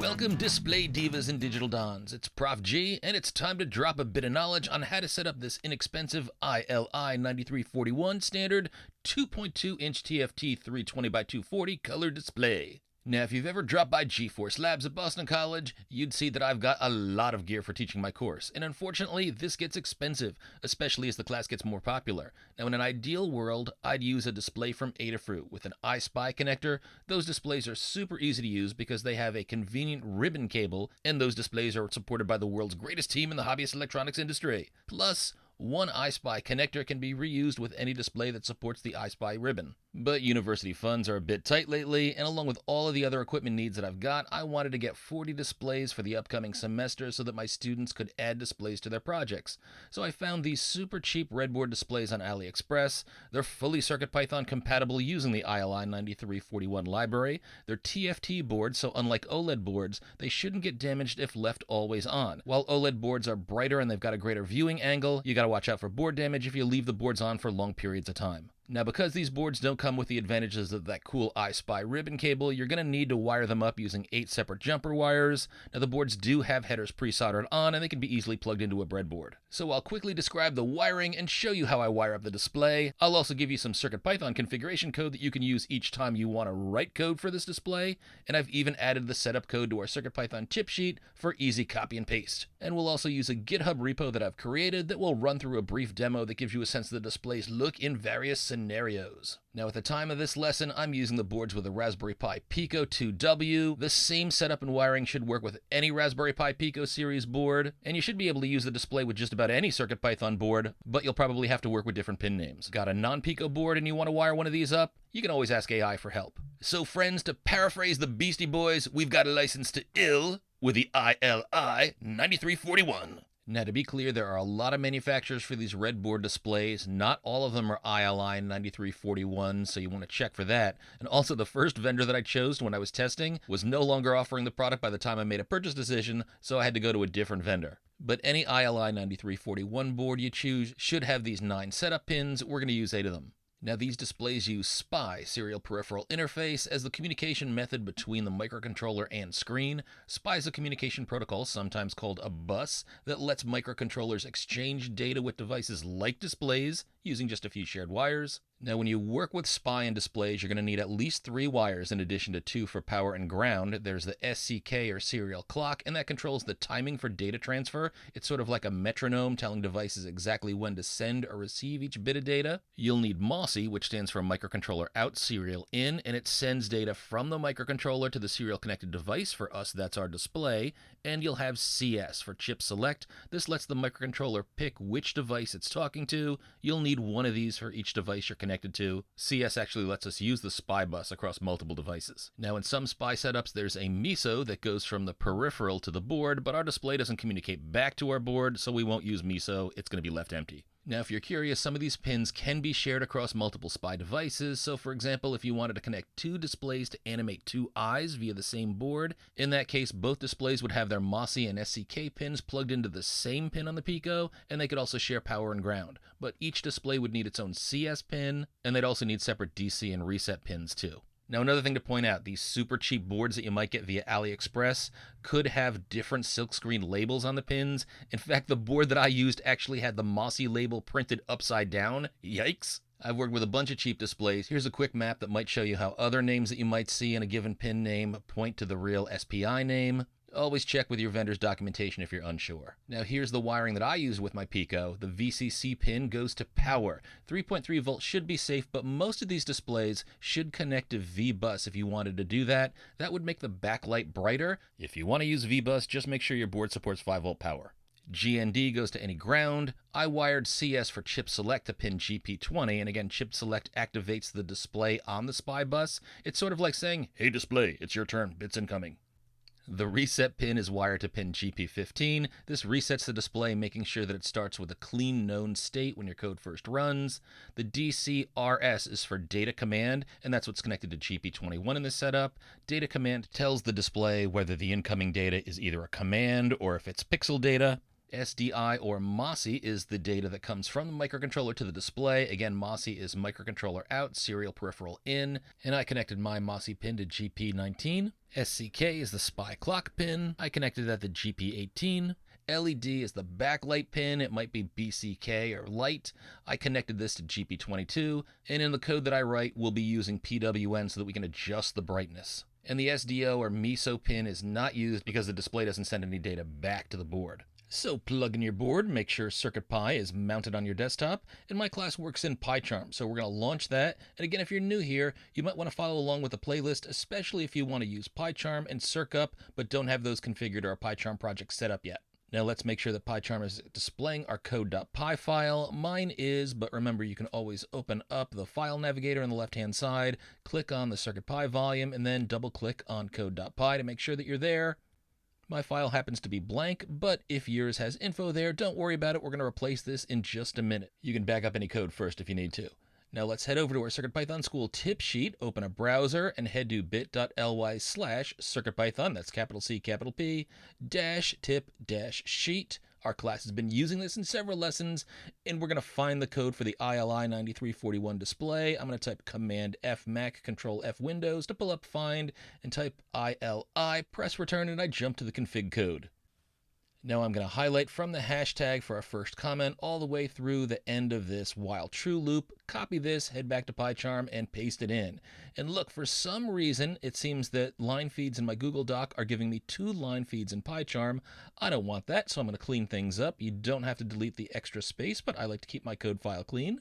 Welcome Display Divas and Digital Dons. It's Prof G, and it's time to drop a bit of knowledge on how to set up this inexpensive ili9341 standard 2.2-inch TFT 320x240 color display. Now, if you've ever dropped by GeForce Labs at Boston College, you'd see that I've got a lot of gear for teaching my course, and unfortunately, this gets expensive, especially as the class gets more popular. Now, in an ideal world, I'd use a display from Adafruit with an iSpy connector. Those displays are super easy to use because they have a convenient ribbon cable, and those displays are supported by the world's greatest team in the hobbyist electronics industry. Plus, one iSpy connector can be reused with any display that supports the iSpy ribbon. But university funds are a bit tight lately, and along with all of the other equipment needs that I've got, I wanted to get 40 displays for the upcoming semester so that my students could add displays to their projects. So I found these super cheap breadboard displays on AliExpress. They're fully CircuitPython compatible using the ili9341 library. They're TFT boards, so unlike OLED boards, they shouldn't get damaged if left always on. While OLED boards are brighter and they've got a greater viewing angle, you gotta watch out for board damage if you leave the boards on for long periods of time. Now, because these boards don't come with the advantages of that cool iSpy ribbon cable, you're going to need to wire them up using 8 separate jumper wires. Now, the boards do have headers pre-soldered on, and they can be easily plugged into a breadboard. So I'll quickly describe the wiring and show you how I wire up the display. I'll also give you some CircuitPython configuration code that you can use each time you want to write code for this display, and I've even added the setup code to our CircuitPython tip sheet for easy copy and paste. And we'll also use a GitHub repo that I've created that will run through a brief demo that gives you a sense of the display's look in various scenarios. Now, at the time of this lesson, I'm using the boards with a Raspberry Pi Pico 2W. The same setup and wiring should work with any Raspberry Pi Pico series board, and you should be able to use the display with just about any CircuitPython board, but you'll probably have to work with different pin names. Got a non-Pico board and you want to wire one of these up? You can always ask AI for help. So friends, to paraphrase the Beastie Boys, we've got a license to ill with the ili9341. Now, to be clear, there are a lot of manufacturers for these red board displays. Not all of them are ili9341, so you want to check for that. And also, the first vendor that I chose when I was testing was no longer offering the product by the time I made a purchase decision, so I had to go to a different vendor. But any ili9341 board you choose should have these 9 setup pins. We're going to use 8 of them. Now, these displays use SPI, Serial Peripheral Interface, as the communication method between the microcontroller and screen. SPI is a communication protocol, sometimes called a bus, that lets microcontrollers exchange data with devices like displays using just a few shared wires. Now, when you work with SPI and displays, you're going to need at least 3 wires in addition to 2 for power and ground. There's the SCK or serial clock, and that controls the timing for data transfer. It's sort of like a metronome telling devices exactly when to send or receive each bit of data. You'll need MOSI, which stands for microcontroller out, serial in, and it sends data from the microcontroller to the serial connected device. For us, that's our display. And you'll have CS for chip select. This lets the microcontroller pick which device it's talking to. You'll need one of these for each device you're connected to. CS actually lets us use the SPI bus across multiple devices. Now, in some SPI setups, there's a MISO that goes from the peripheral to the board, but our display doesn't communicate back to our board, so we won't use MISO. It's going to be left empty. Now, if you're curious, some of these pins can be shared across multiple SPI devices. So, for example, if you wanted to connect 2 displays to animate 2 eyes via the same board, in that case, both displays would have their MOSI and SCK pins plugged into the same pin on the Pico, and they could also share power and ground. But each display would need its own CS pin, and they'd also need separate DC and reset pins too. Now, another thing to point out, these super cheap boards that you might get via AliExpress could have different silkscreen labels on the pins. In fact, the board that I used actually had the MOSI label printed upside down. Yikes! I've worked with a bunch of cheap displays. Here's a quick map that might show you how other names that you might see in a given pin name point to the real SPI name. Always check with your vendor's documentation if you're unsure. Now, here's the wiring that I use with my Pico. The VCC pin goes to power. 3.3 volts should be safe, but most of these displays should connect to VBus if you wanted to do that. That would make the backlight brighter. If you want to use VBus, just make sure your board supports 5-volt power. GND goes to any ground. I wired CS for chip select to pin GP20, and again, chip select activates the display on the SPI bus. It's sort of like saying, "Hey display, it's your turn, bits incoming." The reset pin is wired to pin GP15. This resets the display, making sure that it starts with a clean known state when your code first runs. The DCRS is for data command, and that's what's connected to GP21 in this setup. Data command tells the display whether the incoming data is either a command or if it's pixel data. SDI or MOSI is the data that comes from the microcontroller to the display. Again, MOSI is microcontroller out, serial peripheral in, and I connected my MOSI pin to GP19. SCK is the SPI clock pin. I connected that to GP18. LED is the backlight pin. It might be BCK or light. I connected this to GP22, and in the code that I write, we'll be using PWN so that we can adjust the brightness. And the SDO or MISO pin is not used because the display doesn't send any data back to the board. So plug in your board, make sure CircuitPy is mounted on your desktop, and my class works in PyCharm, so we're going to launch that. And again, if you're new here, you might want to follow along with the playlist, especially if you want to use PyCharm and CircUp, but don't have those configured or a PyCharm project set up yet. Now let's make sure that PyCharm is displaying our code.py file. Mine is, but remember you can always open up the file navigator on the left-hand side, click on the CircuitPy volume, and then double-click on code.py to make sure that you're there. My file happens to be blank, but if yours has info there, don't worry about it. We're going to replace this in just a minute. You can back up any code first if you need to. Now let's head over to our CircuitPython School tip sheet, open a browser, and head to bit.ly/CircuitPython, that's capital C, capital P, -tip-sheet. Our class has been using this in several lessons, and we're going to find the code for the ili9341 display. I'm going to type Command F Mac, Control F Windows to pull up Find, and type ILI, press Return, and I jump to the config code. Now I'm going to highlight from the hashtag for our first comment all the way through the end of this while true loop, copy this, head back to PyCharm, and paste it in. And look, for some reason, it seems that line feeds in my Google Doc are giving me 2 line feeds in PyCharm. I don't want that, so I'm going to clean things up. You don't have to delete the extra space, but I like to keep my code file clean.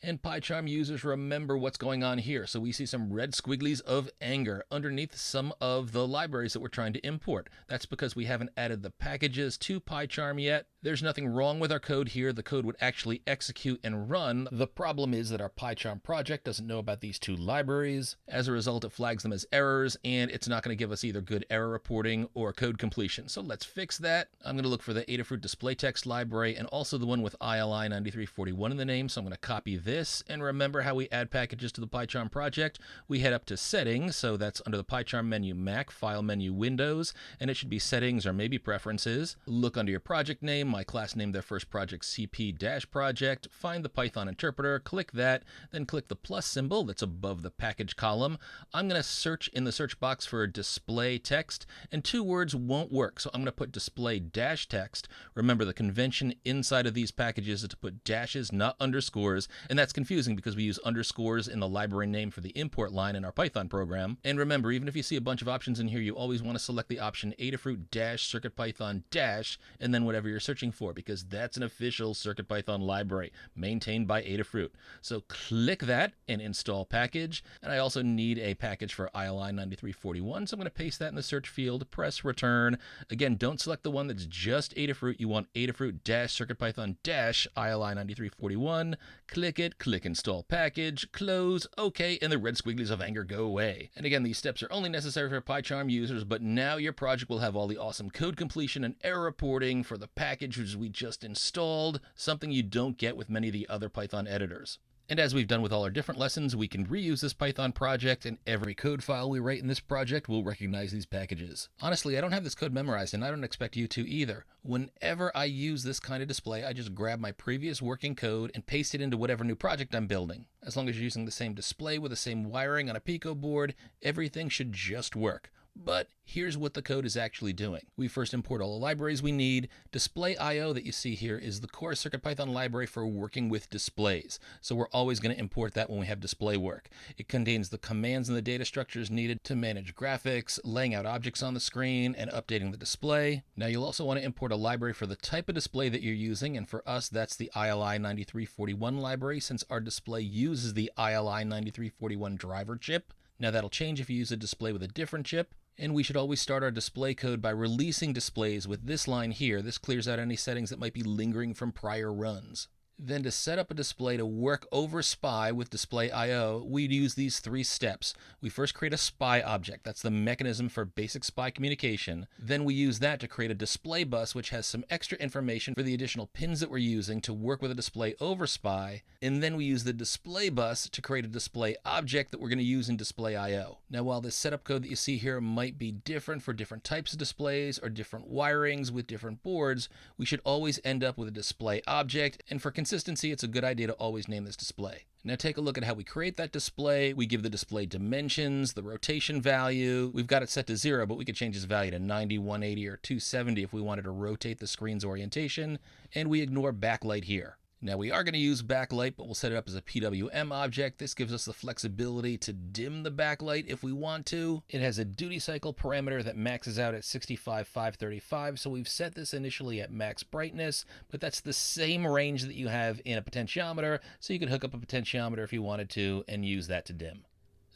And PyCharm users remember what's going on here. So we see some red squigglies of anger underneath some of the libraries that we're trying to import. That's because we haven't added the packages to PyCharm yet. There's nothing wrong with our code here. The code would actually execute and run. The problem is that our PyCharm project doesn't know about these 2 libraries. As a result, it flags them as errors, and it's not going to give us either good error reporting or code completion. So let's fix that. I'm going to look for the Adafruit display text library and also the one with ili9341 in the name. So I'm going to copy this, and remember how we add packages to the PyCharm project. We head up to Settings, so that's under the PyCharm menu, Mac, File menu, Windows, and it should be Settings or maybe Preferences. Look under your project name. My class named their first project CP-project. Find the Python interpreter, click that, then click the plus symbol that's above the package column. I'm going to search in the search box for display text, and 2 words won't work, so I'm going to put display dash text. Remember, the convention inside of these packages is to put dashes, not underscores, and that's confusing because we use underscores in the library name for the import line in our Python program. And remember, even if you see a bunch of options in here, you always want to select the option Adafruit-CircuitPython- and then whatever you're searching for, because that's an official CircuitPython library maintained by Adafruit. So click that and install package. And I also need a package for ili9341, so I'm going to paste that in the search field, press return. Again, don't select the one that's just Adafruit. You want Adafruit-CircuitPython-ili9341. Click it, click install package, close, OK, and the red squigglies of anger go away. And again, these steps are only necessary for PyCharm users, but now your project will have all the awesome code completion and error reporting for the package we just installed, something you don't get with many of the other Python editors. And as we've done with all our different lessons, we can reuse this Python project, and every code file we write in this project will recognize these packages. Honestly, I don't have this code memorized, and I don't expect you to either. Whenever I use this kind of display, I just grab my previous working code and paste it into whatever new project I'm building. As long as you're using the same display with the same wiring on a Pico board, everything should just work. But here's what the code is actually doing. We first import all the libraries we need. Display IO that you see here is the core CircuitPython library for working with displays. So we're always going to import that when we have display work. It contains the commands and the data structures needed to manage graphics, laying out objects on the screen, and updating the display. Now you'll also want to import a library for the type of display that you're using, and for us that's the ili9341 library, since our display uses the ili9341 driver chip. Now that'll change if you use a display with a different chip. And we should always start our display code by releasing displays with this line here. This clears out any settings that might be lingering from prior runs. Then to set up a display to work over SPI with display IO, we'd use these 3 steps. We first create a SPI object. That's the mechanism for basic SPI communication. Then we use that to create a display bus, which has some extra information for the additional pins that we're using to work with a display over SPI. And then we use the display bus to create a display object that we're going to use in display IO. Now, while this setup code that you see here might be different for different types of displays or different wirings with different boards, we should always end up with a display object, and for consistency, it's a good idea to always name this display. Now take a look at how we create that display. We give the display dimensions, the rotation value. We've got it set to 0, but we could change this value to 90, 180, or 270 if we wanted to rotate the screen's orientation, and we ignore backlight here. Now we are going to use backlight, but we'll set it up as a PWM object. This gives us the flexibility to dim the backlight if we want to. It has a duty cycle parameter that maxes out at 65,535, so we've set this initially at max brightness, but that's the same range that you have in a potentiometer, so you could hook up a potentiometer if you wanted to and use that to dim.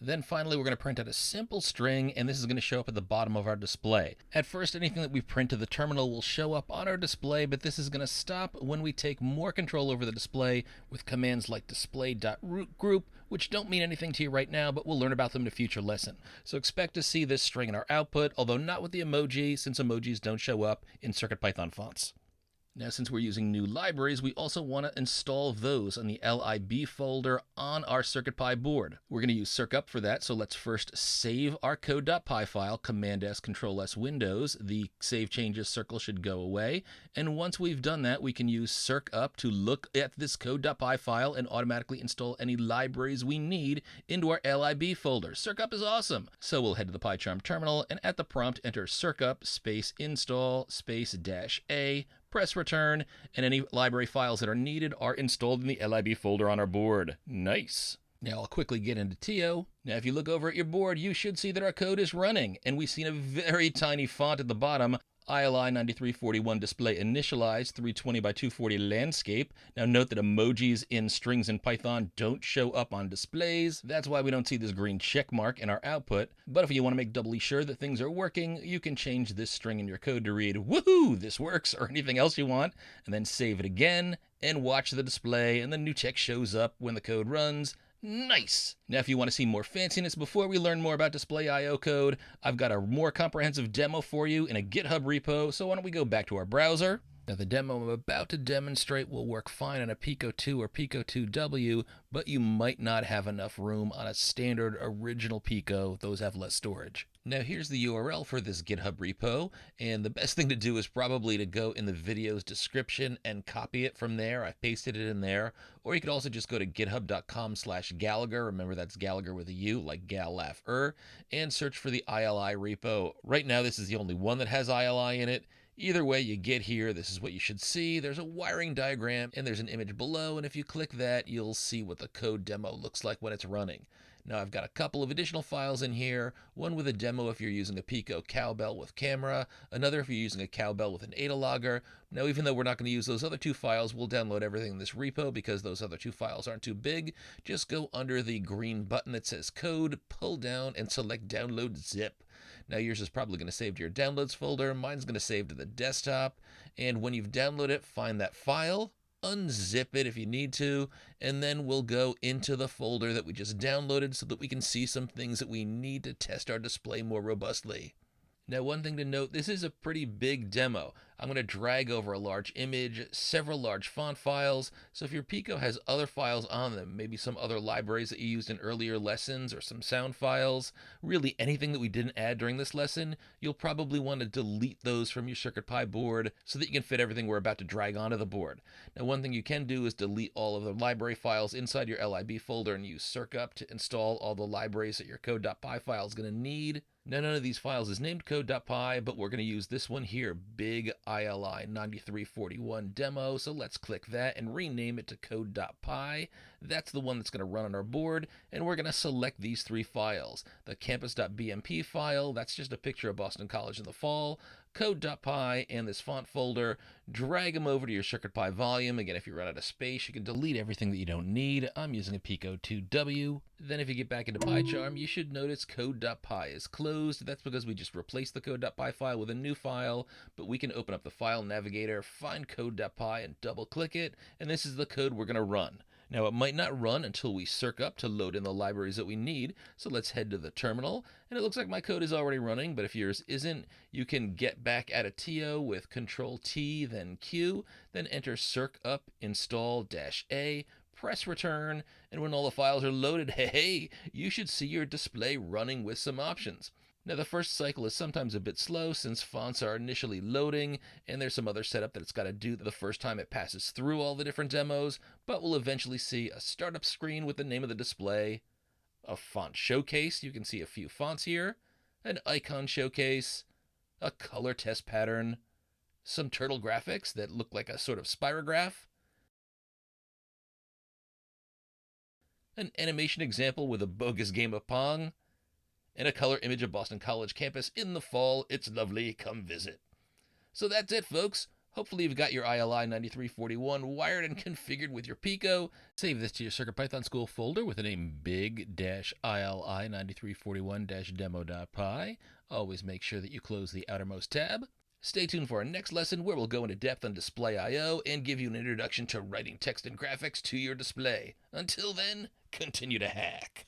Then finally, we're going to print out a simple string, and this is going to show up at the bottom of our display. At first, anything that we print to the terminal will show up on our display, but this is going to stop when we take more control over the display with commands like display.rootGroup, which don't mean anything to you right now, but we'll learn about them in a future lesson. So expect to see this string in our output, although not with the emoji, since emojis don't show up in CircuitPython fonts. Now, since we're using new libraries, we also want to install those on the lib folder on our CircuitPy board. We're going to use circup for that, so let's first save our code.py file, Command-S, Control-S, Windows. The save changes circle should go away, and once we've done that, we can use circup to look at this code.py file and automatically install any libraries we need into our lib folder. Circup is awesome! So we'll head to the PyCharm terminal, and at the prompt, enter circup space install space -a, press return, and any library files that are needed are installed in the lib folder on our board. Nice. Now I'll quickly get into TO. Now if you look over at your board, you should see that our code is running, and we see a very tiny font at the bottom, ili9341 display initialized 320 by 240 landscape. Now note that emojis in strings in Python don't show up on displays. That's why we don't see this green check mark in our output. But if you want to make doubly sure that things are working, you can change this string in your code to read, "Woohoo, this works," or anything else you want, and then save it again and watch the display, and the new text shows up when the code runs. Nice! Now if you want to see more fanciness before we learn more about display IO code, I've got a more comprehensive demo for you in a GitHub repo, so why don't we go back to our browser. Now the demo I'm about to demonstrate will work fine on a Pico 2 or Pico 2W, but you might not have enough room on a standard original Pico. Those have less storage. Now here's the URL for this GitHub repo, and the best thing to do is probably to go in the video's description and copy it from there. I pasted it in there. Or you could also just go to github.com/Gallaugher, remember that's Gallaugher with a U, like Gallaugher, and search for the ILI repo. Right now this is the only one that has ILI in it. Either way you get here, this is what you should see. There's a wiring diagram and there's an image below, and if you click that, you'll see what the code demo looks like when it's running. Now I've got a couple of additional files in here, one with a demo if you're using a Pico cowbell with camera, another if you're using a cowbell with an adalogger. Now even though we're not going to use those other 2 files, we'll download everything in this repo because those other 2 files aren't too big. Just go under the green button that says code, pull down, and select download zip. Now yours is probably going to save to your downloads folder, mine's going to save to the desktop, and when you've downloaded it, find that file, unzip it if you need to, and then we'll go into the folder that we just downloaded so that we can see some things that we need to test our display more robustly. Now one thing to note, this is a pretty big demo. I'm going to drag over a large image, several large font files, so if your Pico has other files on them, maybe some other libraries that you used in earlier lessons or some sound files, really anything that we didn't add during this lesson, you'll probably want to delete those from your CircuitPy board so that you can fit everything we're about to drag onto the board. Now one thing you can do is delete all of the library files inside your lib folder and use circup to install all the libraries that your code.py file is going to need. Now none of these files is named code.py, but we're going to use this one here, big ili9341 demo, so let's click that and rename it to code.py. That's the one that's going to run on our board, and we're going to select these 3 files. The campus.bmp file, that's just a picture of Boston College in the fall. code.py and this font folder, drag them over to your CircuitPy volume. Again, if you run out of space, you can delete everything that you don't need. I'm using a Pico 2W. Then if you get back into PyCharm, you should notice code.py is closed. That's because we just replaced the code.py file with a new file, but we can open up the file navigator, find code.py, and double click it, and this is the code we're going to run. Now, it might not run until we circ up to load in the libraries that we need, so let's head to the terminal. And it looks like my code is already running, but if yours isn't, you can get back at a TO with Control-T, then Q, then enter circ up install -A, press return, and when all the files are loaded, hey, you should see your display running with some options. Now, the first cycle is sometimes a bit slow since fonts are initially loading, and there's some other setup that it's got to do the first time it passes through all the different demos, but we'll eventually see a startup screen with the name of the display, a font showcase, you can see a few fonts here, an icon showcase, a color test pattern, some turtle graphics that look like a sort of spirograph, an animation example with a bogus game of Pong, and a color image of Boston College campus in the fall. It's lovely, come visit. So that's it, folks. Hopefully you've got your ili9341 wired and configured with your Pico. Save this to your CircuitPython school folder with the name big-ili9341-demo.py. Always make sure that you close the outermost tab. Stay tuned for our next lesson where we'll go into depth on display I/O and give you an introduction to writing text and graphics to your display. Until then, continue to hack.